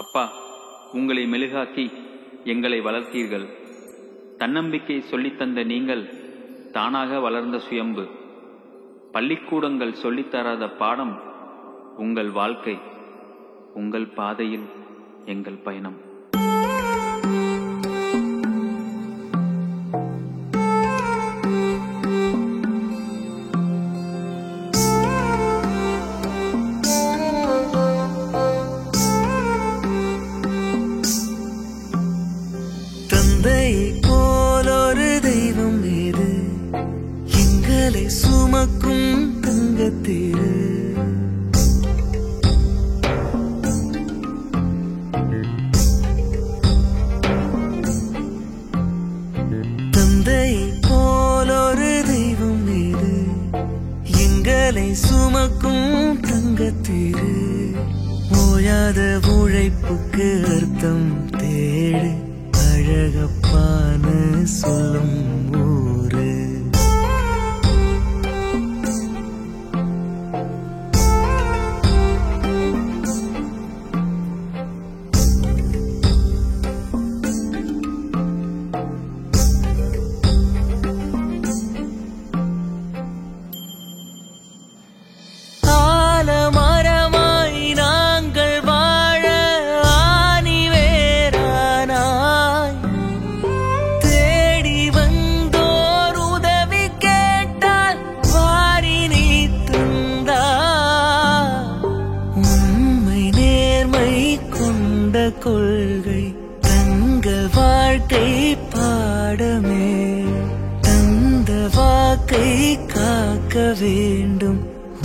அப்பா, உங்களை மெழுகாக்கி எங்களை வளர்த்தீர்கள். தன்னம்பிக்கை சொல்லித்தந்த நீங்கள் தானாக வளர்ந்த சுயம்பு. பள்ளிக்கூடங்கள் சொல்லித்தராத பாடம் உங்கள் வாழ்க்கை. உங்கள் பாதையில் எங்கள் பயணம். தந்தை போலொரு தெய்வம் ஏது, எங்களை சுமக்கும் தங்கத்தேரு. தந்தை போலொரு தெய்வம் ஏது, எங்களை சுமக்கும் தங்கத்தேரு. ஓயாத உழைப்புக்கு அர்த்தம் தேடு, அழகப்பான சொல்லும் ஊரு. ஆலமரமாய் நாங்கள் வாழ ஆணி வேறானாய், தேடி வந்தோர் உதவி கேட்டால் வாரி நீ தந்தா. உண்மை நேர்மை கொண்ட கொள்கை தங்க வாழ்க்கை பாடமே. தந்த வாக்கை காக்க வேண்டும்,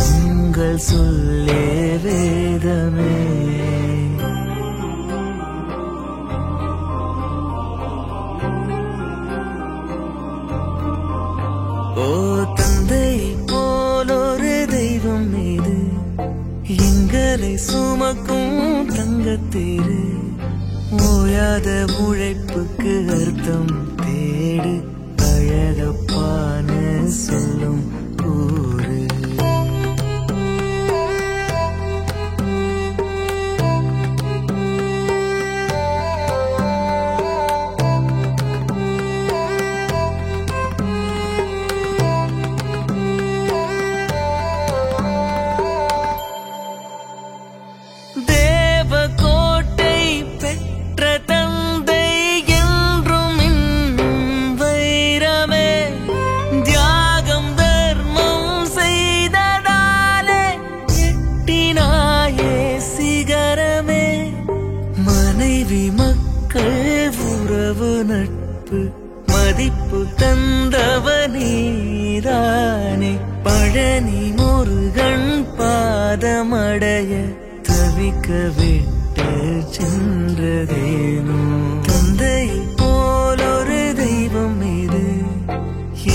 உங்கள் சொல்லே வேதமே. ஓ தந்தை போலொரு தெய்வம் மீது, எங்களை சுமக்கும் தங்கத்தேரு. ஓயாத உழைப்புக்கு அர்த்தம் தேடு, அழகப்பான சொல்லும் ஊரு. தேவகோட்டை பெற்ற தந்தை என்றும் இன்னும் வைரமே. தியாகம் தர்மம் செய்ததாலே எட்டினாயே சிகரமே. மனைவி மக்கள் உறவு நட்பு மதிப்பு தந்தவனீதானே. பழனி முருகன் பாதமடைய தவிக்க விட்டு சென்றதேனோ. தந்தை போலொரு தெய்வம் மீது,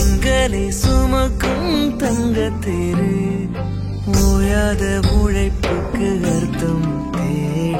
எங்களை சுமக்கும் தங்கத்தேரு. ஓயாத உழைப்புக்கு அர்த்தம் தேடு,